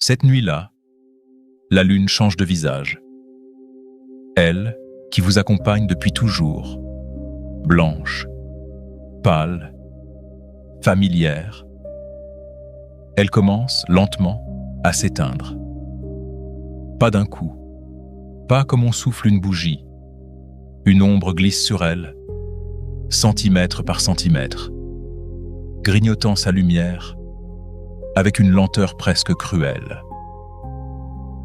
Cette nuit-là, la lune change de visage. Elle, qui vous accompagne depuis toujours, blanche, pâle, familière, elle commence lentement à s'éteindre. Pas d'un coup, pas comme on souffle une bougie. Une ombre glisse sur elle, centimètre par centimètre, grignotant sa lumière avec une lenteur presque cruelle.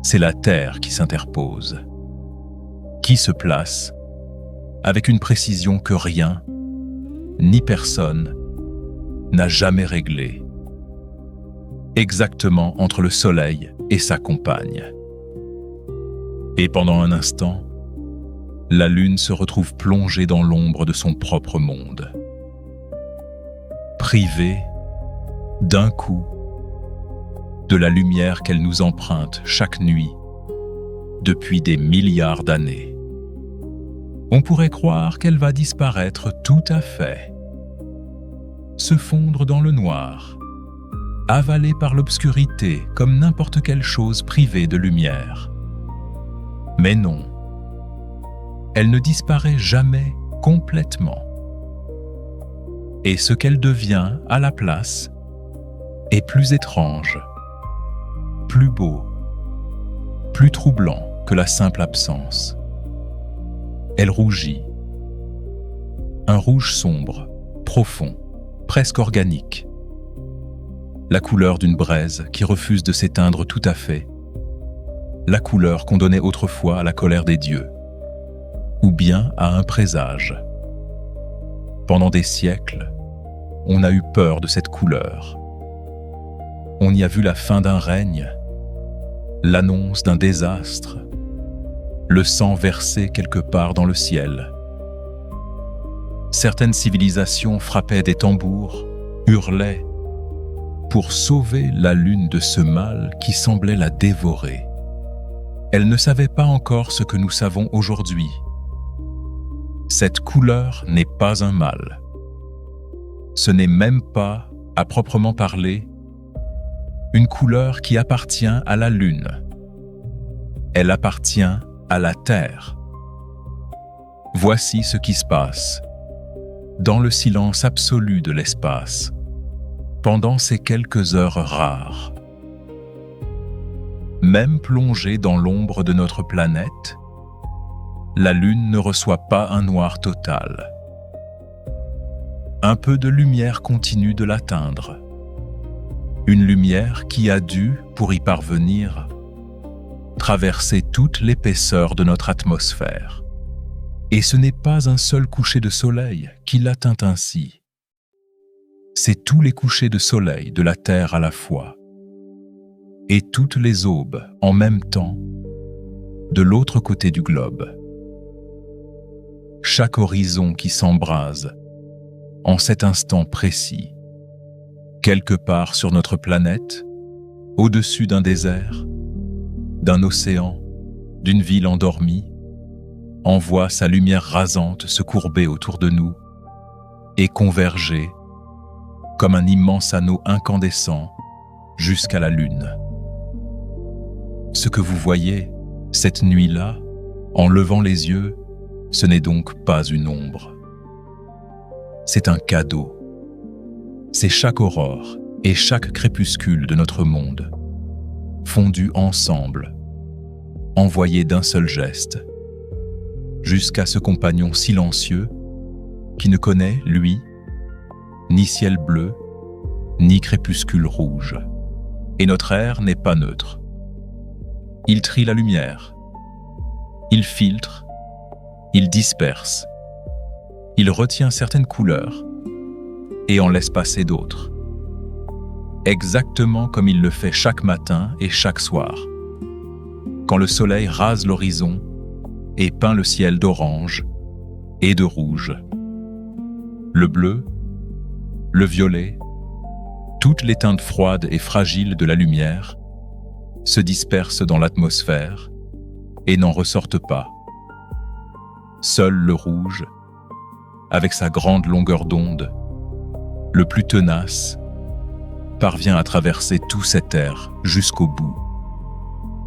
C'est la terre qui s'interpose, qui se place avec une précision que rien, ni personne, n'a jamais réglée, exactement entre le soleil et sa compagne. Et pendant un instant, la lune se retrouve plongée dans l'ombre de son propre monde, privée, d'un coup, de la lumière qu'elle nous emprunte chaque nuit, depuis des milliards d'années. On pourrait croire qu'elle va disparaître tout à fait, se fondre dans le noir, avalée par l'obscurité comme n'importe quelle chose privée de lumière. Mais non, elle ne disparaît jamais complètement. Et ce qu'elle devient à la place est plus étrange, plus beau, plus troublant que la simple absence. Elle rougit. Un rouge sombre, profond, presque organique. La couleur d'une braise qui refuse de s'éteindre tout à fait. La couleur qu'on donnait autrefois à la colère des dieux, ou bien à un présage. Pendant des siècles, on a eu peur de cette couleur. On y a vu la fin d'un règne, l'annonce d'un désastre, le sang versé quelque part dans le ciel. Certaines civilisations frappaient des tambours, hurlaient, pour sauver la lune de ce mal qui semblait la dévorer. Elle ne savait pas encore ce que nous savons aujourd'hui. Cette couleur n'est pas un mal. Ce n'est même pas, à proprement parler, une couleur qui appartient à la lune. Elle appartient à la terre. Voici ce qui se passe, dans le silence absolu de l'espace, pendant ces quelques heures rares. Même plongée dans l'ombre de notre planète, la lune ne reçoit pas un noir total. Un peu de lumière continue de l'atteindre. Une lumière qui a dû, pour y parvenir, traverser toute l'épaisseur de notre atmosphère. Et ce n'est pas un seul coucher de soleil qui l'atteint ainsi. C'est tous les couchers de soleil de la Terre à la fois, et toutes les aubes en même temps, de l'autre côté du globe. Chaque horizon qui s'embrase, en cet instant précis, quelque part sur notre planète, au-dessus d'un désert, d'un océan, d'une ville endormie, envoie sa lumière rasante se courber autour de nous et converger comme un immense anneau incandescent jusqu'à la lune. Ce que vous voyez, cette nuit-là, en levant les yeux, ce n'est donc pas une ombre. C'est un cadeau. C'est chaque aurore et chaque crépuscule de notre monde, fondus ensemble, envoyés d'un seul geste, jusqu'à ce compagnon silencieux qui ne connaît, lui, ni ciel bleu, ni crépuscule rouge. Et notre air n'est pas neutre. Il trie la lumière, il filtre, il disperse, il retient certaines couleurs et en laisse passer d'autres. Exactement comme il le fait chaque matin et chaque soir, quand le soleil rase l'horizon et peint le ciel d'orange et de rouge. Le bleu, le violet, toutes les teintes froides et fragiles de la lumière se dispersent dans l'atmosphère et n'en ressortent pas. Seul le rouge, avec sa grande longueur d'onde, le plus tenace, parvient à traverser tout cet air jusqu'au bout.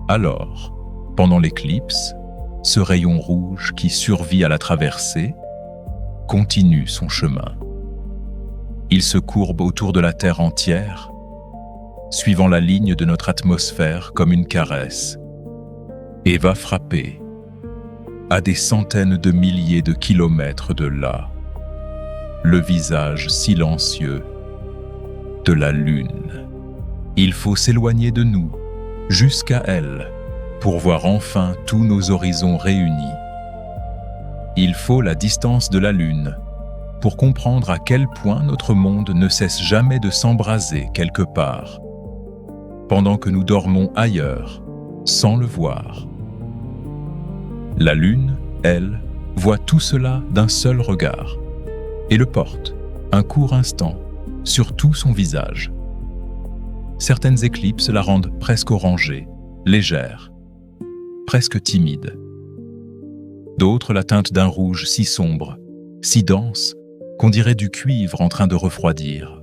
Alors, pendant l'éclipse, ce rayon rouge qui survit à la traversée continue son chemin. Il se courbe autour de la Terre entière, suivant la ligne de notre atmosphère comme une caresse, et va frapper à des centaines de milliers de kilomètres de là le visage silencieux de la Lune. Il faut s'éloigner de nous, jusqu'à elle, pour voir enfin tous nos horizons réunis. Il faut la distance de la Lune pour comprendre à quel point notre monde ne cesse jamais de s'embraser quelque part, pendant que nous dormons ailleurs, sans le voir. La Lune, elle, voit tout cela d'un seul regard, et le porte, un court instant, sur tout son visage. Certaines éclipses la rendent presque orangée, légère, presque timide. D'autres la teintent d'un rouge si sombre, si dense, qu'on dirait du cuivre en train de refroidir.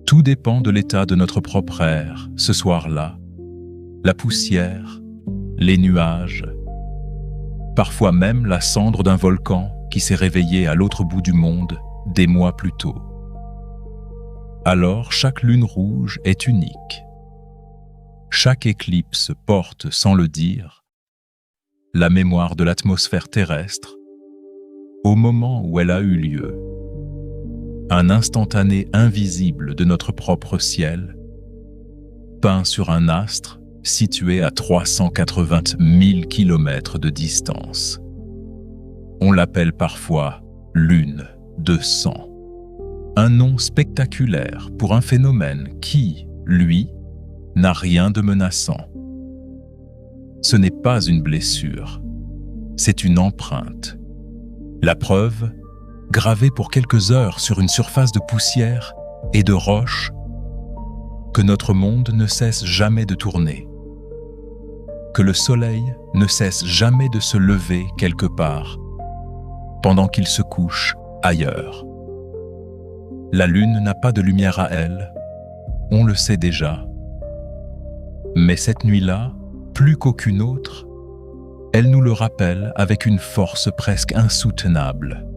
Tout dépend de l'état de notre propre air, ce soir-là, la poussière, les nuages, parfois même la cendre d'un volcan qui s'est réveillé à l'autre bout du monde des mois plus tôt. Alors chaque lune rouge est unique. Chaque éclipse porte, sans le dire, la mémoire de l'atmosphère terrestre au moment où elle a eu lieu. Un instantané invisible de notre propre ciel, peint sur un astre situé à 380 000 kilomètres de distance. On l'appelle parfois lune de sang. Un nom spectaculaire pour un phénomène qui, lui, n'a rien de menaçant. Ce n'est pas une blessure, c'est une empreinte. La preuve, gravée pour quelques heures sur une surface de poussière et de roches, que notre monde ne cesse jamais de tourner, que le soleil ne cesse jamais de se lever quelque part, pendant qu'il se couche ailleurs. La Lune n'a pas de lumière à elle, on le sait déjà. Mais cette nuit-là, plus qu'aucune autre, elle nous le rappelle avec une force presque insoutenable.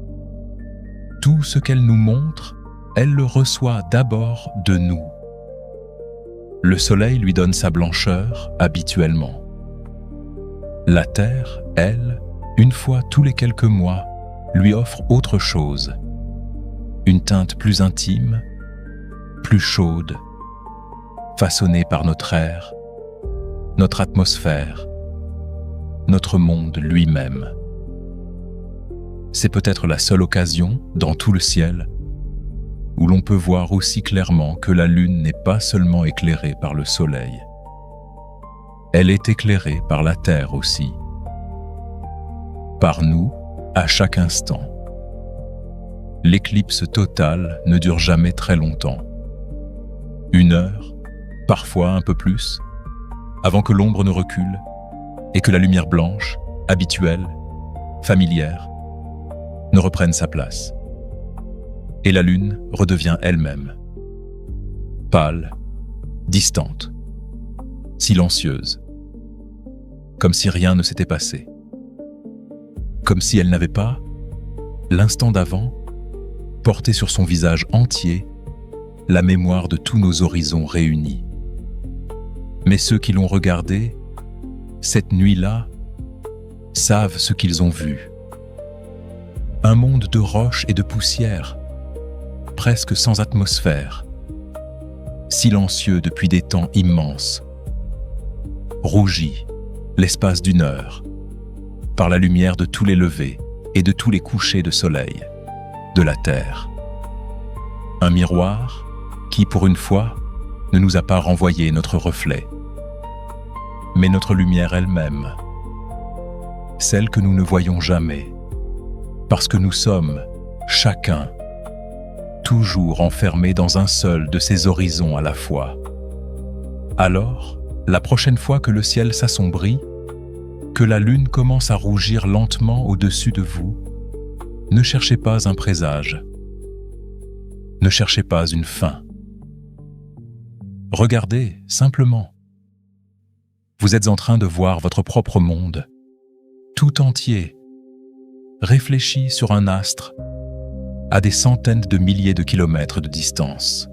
Tout ce qu'elle nous montre, elle le reçoit d'abord de nous. Le soleil lui donne sa blancheur habituellement. La Terre, elle, une fois tous les quelques mois, lui offre autre chose. Une teinte plus intime, plus chaude, façonnée par notre air, notre atmosphère, notre monde lui-même. C'est peut-être la seule occasion, dans tout le ciel, où l'on peut voir aussi clairement que la Lune n'est pas seulement éclairée par le soleil. Elle est éclairée par la Terre aussi. Par nous, à chaque instant. L'éclipse totale ne dure jamais très longtemps. 1 heure, parfois un peu plus, avant que l'ombre ne recule et que la lumière blanche, habituelle, familière, ne reprenne sa place. Et la Lune redevient elle-même, pâle, distante, silencieuse, comme si rien ne s'était passé, comme si elle n'avait pas, l'instant d'avant, porté sur son visage entier la mémoire de tous nos horizons réunis. Mais ceux qui l'ont regardée, cette nuit-là, savent ce qu'ils ont vu. Un monde de roches et de poussière, presque sans atmosphère, silencieux depuis des temps immenses, rougi, l'espace d'1 heure, par la lumière de tous les levers et de tous les couchers de soleil de la Terre. Un miroir qui, pour une fois, ne nous a pas renvoyé notre reflet, mais notre lumière elle-même, celle que nous ne voyons jamais, parce que nous sommes, chacun, toujours enfermés dans un seul de ces horizons à la fois. Alors, la prochaine fois que le ciel s'assombrit, que la Lune commence à rougir lentement au-dessus de vous, ne cherchez pas un présage, ne cherchez pas une fin. Regardez simplement. Vous êtes en train de voir votre propre monde, tout entier, réfléchi sur un astre, à des centaines de milliers de kilomètres de distance.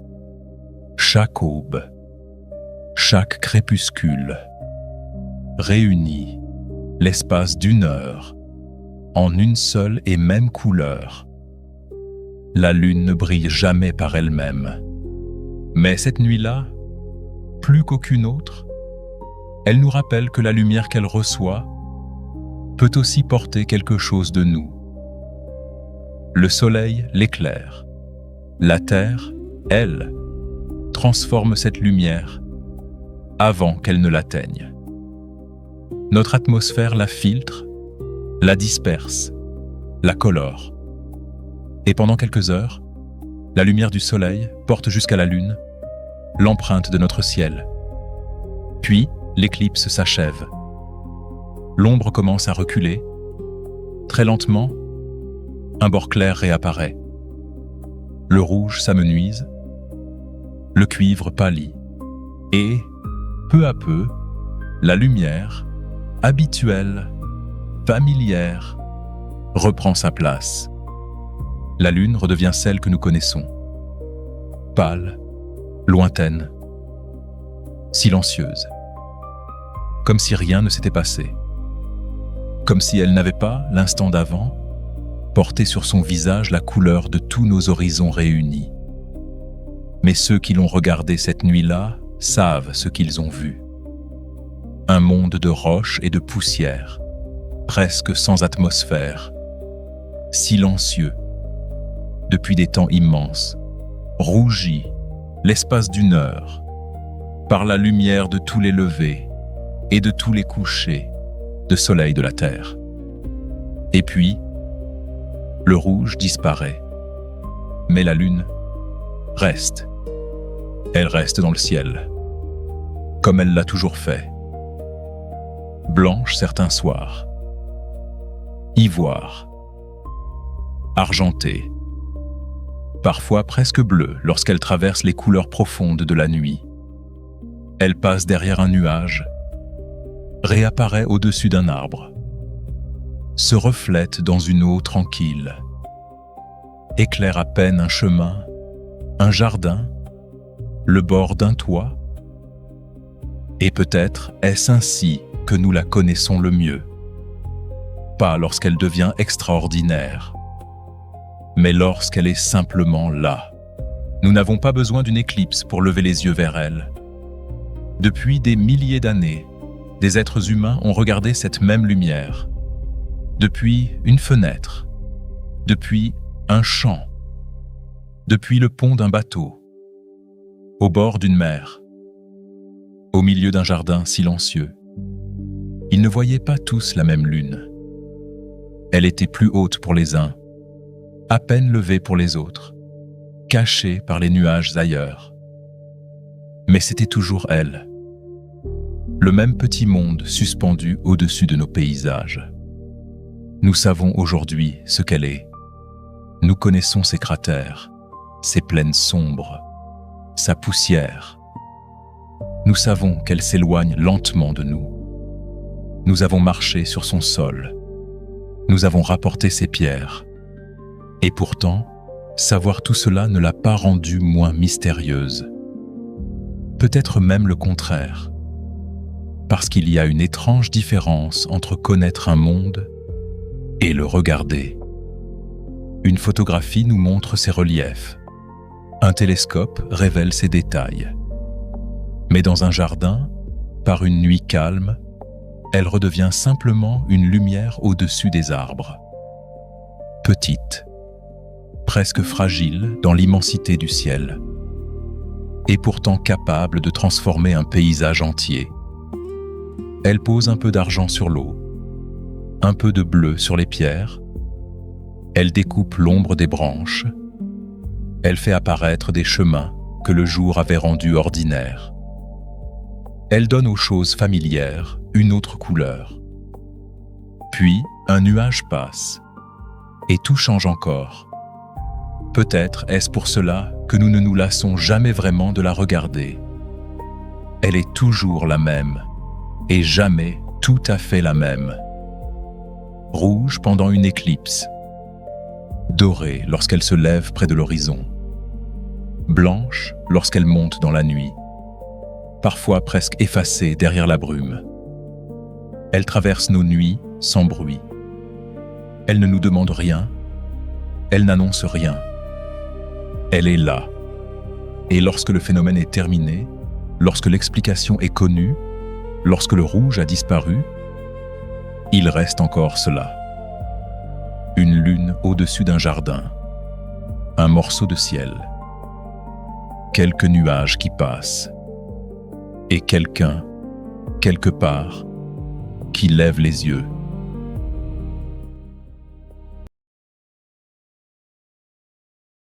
Chaque aube, chaque crépuscule, réunit l'espace d'une heure en une seule et même couleur. La lune ne brille jamais par elle-même. Mais cette nuit-là, plus qu'aucune autre, elle nous rappelle que la lumière qu'elle reçoit peut aussi porter quelque chose de nous. Le soleil l'éclaire. La terre, elle, transforme cette lumière avant qu'elle ne l'atteigne. Notre atmosphère la filtre, la disperse, la colore. Et pendant quelques heures, la lumière du soleil porte jusqu'à la lune l'empreinte de notre ciel. Puis, l'éclipse s'achève. L'ombre commence à reculer. Très lentement, un bord clair réapparaît. Le rouge s'amenuise. Le cuivre pâlit. Et, peu à peu, la lumière, habituelle, familière, reprend sa place. La lune redevient celle que nous connaissons. Pâle, lointaine, silencieuse. Comme si rien ne s'était passé. Comme si elle n'avait pas, l'instant d'avant, porté sur son visage la couleur de tous nos horizons réunis. Mais ceux qui l'ont regardée cette nuit-là savent ce qu'ils ont vu. Un monde de roches et de poussière, presque sans atmosphère, silencieux, depuis des temps immenses, rougi, l'espace d'une heure, par la lumière de tous les levers et de tous les couchers de soleil de la terre. Et puis, le rouge disparaît, mais la lune reste. Elle reste dans le ciel, comme elle l'a toujours fait. Blanche certains soirs, ivoire, argentée, parfois presque bleue lorsqu'elle traverse les couleurs profondes de la nuit. Elle passe derrière un nuage, réapparaît au-dessus d'un arbre, se reflète dans une eau tranquille, éclaire à peine un chemin, un jardin, le bord d'un toit. Et peut-être est-ce ainsi que nous la connaissons le mieux. Pas lorsqu'elle devient extraordinaire, mais lorsqu'elle est simplement là. Nous n'avons pas besoin d'une éclipse pour lever les yeux vers elle. Depuis des milliers d'années, des êtres humains ont regardé cette même lumière. Depuis une fenêtre, depuis un champ, depuis le pont d'un bateau, au bord d'une mer, au milieu d'un jardin silencieux. Ils ne voyaient pas tous la même lune. Elle était plus haute pour les uns, à peine levée pour les autres, cachée par les nuages ailleurs. Mais c'était toujours elle, le même petit monde suspendu au-dessus de nos paysages. Nous savons aujourd'hui ce qu'elle est. Nous connaissons ses cratères, ses plaines sombres, sa poussière. Nous savons qu'elle s'éloigne lentement de nous. Nous avons marché sur son sol. Nous avons rapporté ses pierres. Et pourtant, savoir tout cela ne l'a pas rendue moins mystérieuse. Peut-être même le contraire. Parce qu'il y a une étrange différence entre connaître un monde et le regarder. Une photographie nous montre ses reliefs. Un télescope révèle ses détails. Mais dans un jardin, par une nuit calme, elle redevient simplement une lumière au-dessus des arbres. Petite, presque fragile dans l'immensité du ciel, et pourtant capable de transformer un paysage entier. Elle pose un peu d'argent sur l'eau, un peu de bleu sur les pierres. Elle découpe l'ombre des branches. Elle fait apparaître des chemins que le jour avait rendus ordinaires. Elle donne aux choses familières une autre couleur. Puis, un nuage passe, et tout change encore. Peut-être est-ce pour cela que nous ne nous lassons jamais vraiment de la regarder. Elle est toujours la même, et jamais tout à fait la même. Rouge pendant une éclipse, dorée lorsqu'elle se lève près de l'horizon, blanche lorsqu'elle monte dans la nuit, parfois presque effacée derrière la brume. Elle traverse nos nuits sans bruit. Elle ne nous demande rien, elle n'annonce rien. Elle est là. Et lorsque le phénomène est terminé, lorsque l'explication est connue, lorsque le rouge a disparu, il reste encore cela. Une lune au-dessus d'un jardin, un morceau de ciel, quelques nuages qui passent, et quelqu'un, quelque part, qui lève les yeux